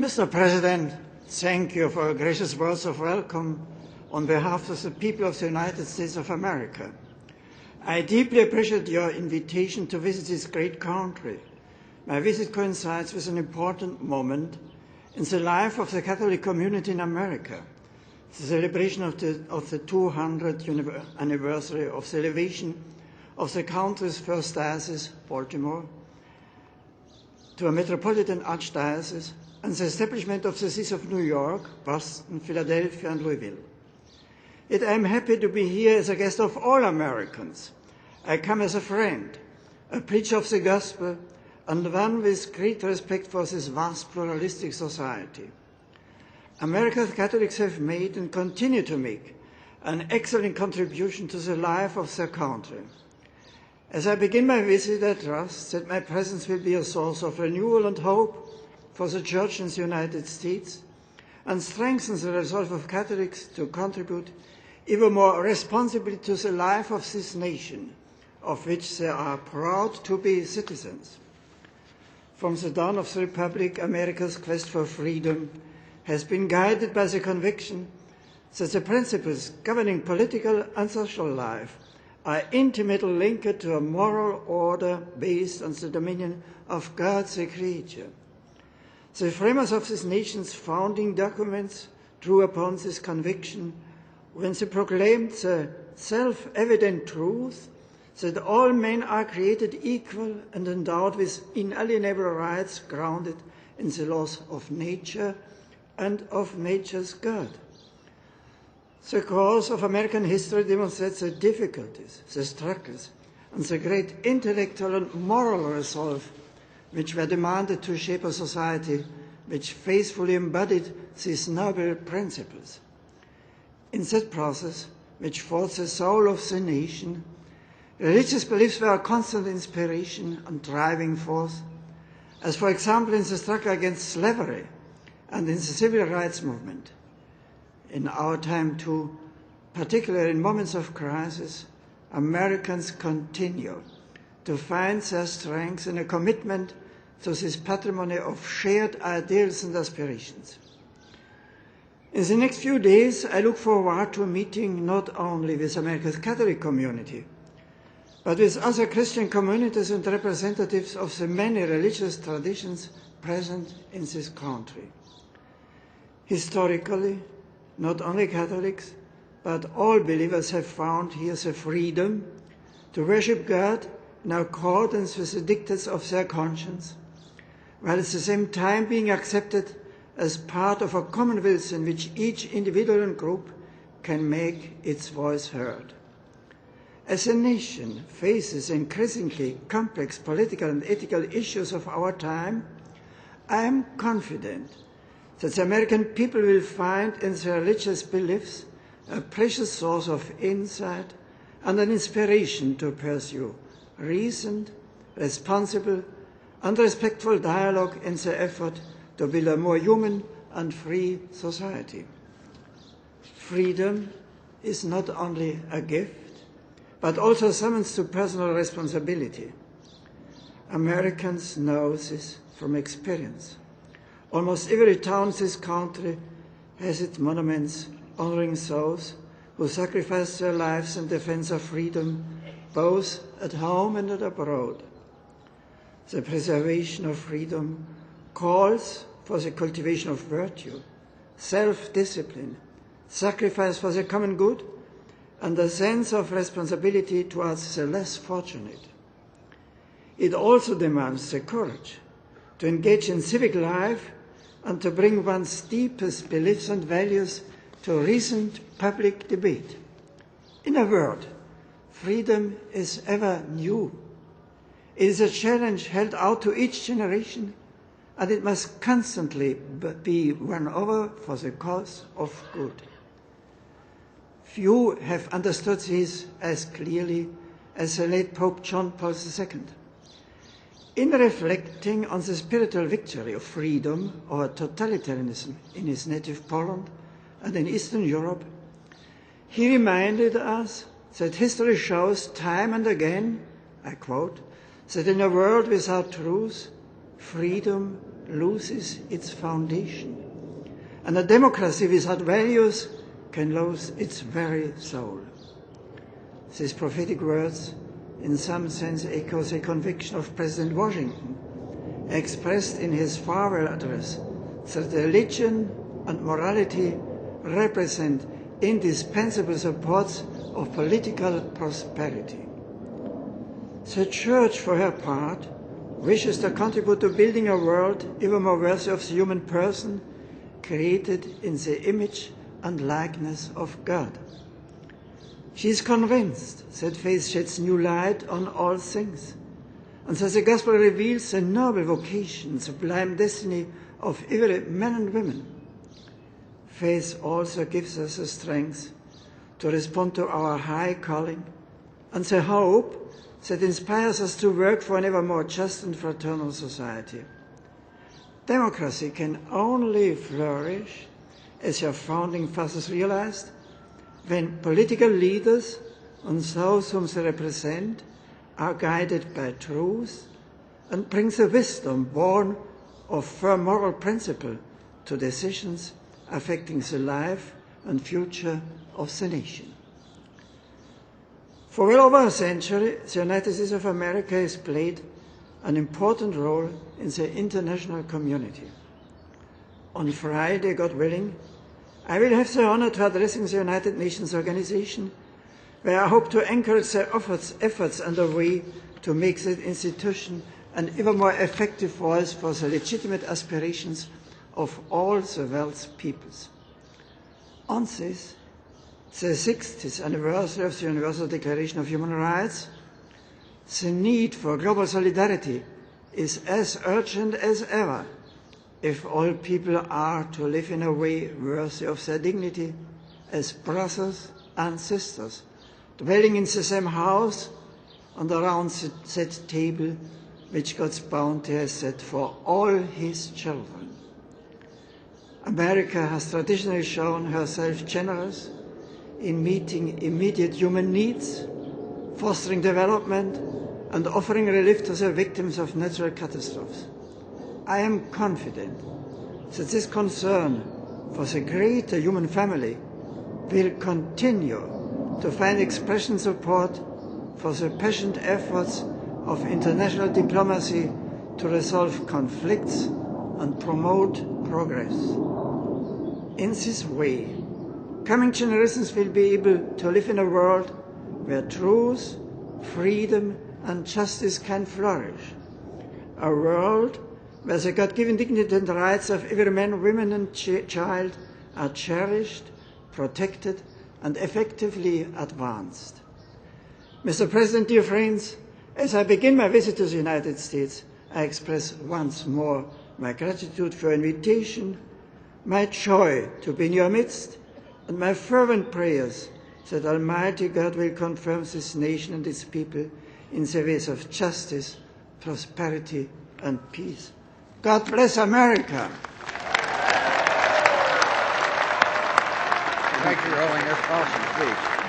Mr. President, thank you for your gracious words of welcome on behalf of the people of the United States of America. I deeply appreciate your invitation to visit this great country. My visit coincides with an important moment in the life of the Catholic community in America, the celebration of the 200th anniversary of the elevation of the country's first diocese, Baltimore, to a metropolitan archdiocese, and the establishment of the sees of New York, Boston, Philadelphia, and Louisville. Yet I am happy to be here as a guest of all Americans. I come as a friend, a preacher of the gospel, and one with great respect for this vast pluralistic society. America's Catholics have made and continue to make an excellent contribution to the life of their country. As I begin my visit, I trust that my presence will be a source of renewal and hope for the Church in the United States and strengthens the resolve of Catholics to contribute even more responsibly to the life of this nation, of which they are proud to be citizens. From the dawn of the Republic, America's quest for freedom has been guided by the conviction that the principles governing political and social life are intimately linked to a moral order based on the dominion of God the Creator. The framers of this nation's founding documents drew upon this conviction when they proclaimed the self-evident truth that all men are created equal and endowed with inalienable rights grounded in the laws of nature and of nature's God. The course of American history demonstrates the difficulties, the struggles, and the great intellectual and moral resolve which were demanded to shape a society which faithfully embodied these noble principles. In that process, which forged the soul of the nation, religious beliefs were a constant inspiration and driving force, as for example in the struggle against slavery and in the civil rights movement. In our time too, particularly in moments of crisis, Americans continue to find their strength in a commitment to this patrimony of shared ideals and aspirations. In the next few days, I look forward to a meeting not only with America's Catholic community, but with other Christian communities and representatives of the many religious traditions present in this country. Historically, not only Catholics, but all believers have found here the freedom to worship God in accordance with the dictates of their conscience, while at the same time being accepted as part of a commonwealth in which each individual and group can make its voice heard. As a nation faces increasingly complex political and ethical issues of our time, I am confident that the American people will find in their religious beliefs a precious source of insight and an inspiration to pursue reasoned, responsible, and respectful dialogue in the effort to build a more human and free society. Freedom is not only a gift, but also summons to personal responsibility. Americans know this from experience. Almost every town in this country has its monuments honoring those who sacrificed their lives in defense of freedom, both at home and abroad. The preservation of freedom calls for the cultivation of virtue, self-discipline, sacrifice for the common good, and a sense of responsibility towards the less fortunate. It also demands the courage to engage in civic life and to bring one's deepest beliefs and values to reasoned public debate. In a word, freedom is ever new. It is a challenge held out to each generation, and it must constantly be won over for the cause of good. Few have understood this as clearly as the late Pope John Paul II. In reflecting on the spiritual victory of freedom over totalitarianism in his native Poland and in Eastern Europe, he reminded us that history shows time and again, I quote, that in a world without truth, freedom loses its foundation. And a democracy without values can lose its very soul. These prophetic words, in some sense, echo the conviction of President Washington, expressed in his farewell address, that religion and morality represent indispensable supports of political prosperity. The Church, for her part, wishes to contribute to building a world even more worthy of the human person, created in the image and likeness of God. She is convinced that faith sheds new light on all things, and that the gospel reveals the noble vocation, sublime destiny of every man and woman. Faith also gives us the strength to respond to our high calling and the hope that inspires us to work for an ever more just and fraternal society. Democracy can only flourish, as your founding fathers realized, when political leaders and those whom they represent are guided by truth and bring the wisdom born of firm moral principle to decisions affecting the life and future of the nation. For well over a century, the United States of America has played an important role in the international community. On Friday, God willing, I will have the honor to address the United Nations Organization, where I hope to encourage the efforts underway to make that institution an ever more effective voice for the legitimate aspirations of all the world's peoples. On this, the 60th anniversary of the Universal Declaration of Human Rights, the need for global solidarity is as urgent as ever if all people are to live in a way worthy of their dignity as brothers and sisters, dwelling in the same house and around that table which God's bounty has set for all his children. America has traditionally shown herself generous in meeting immediate human needs, fostering development, and offering relief to the victims of natural catastrophes. I am confident that this concern for the greater human family will continue to find expression support for the passionate efforts of international diplomacy to resolve conflicts and promote progress. In this way, coming generations will be able to live in a world where truth, freedom, and justice can flourish. A world where the God-given dignity and rights of every man, woman, and child are cherished, protected, and effectively advanced. Mr. President, dear friends, as I begin my visit to the United States, I express once more my gratitude for your invitation, my joy to be in your midst, and my fervent prayers that Almighty God will confirm this nation and its people in the ways of justice, prosperity, and peace. God bless America. Thank you, Your Holiness. Awesome speech.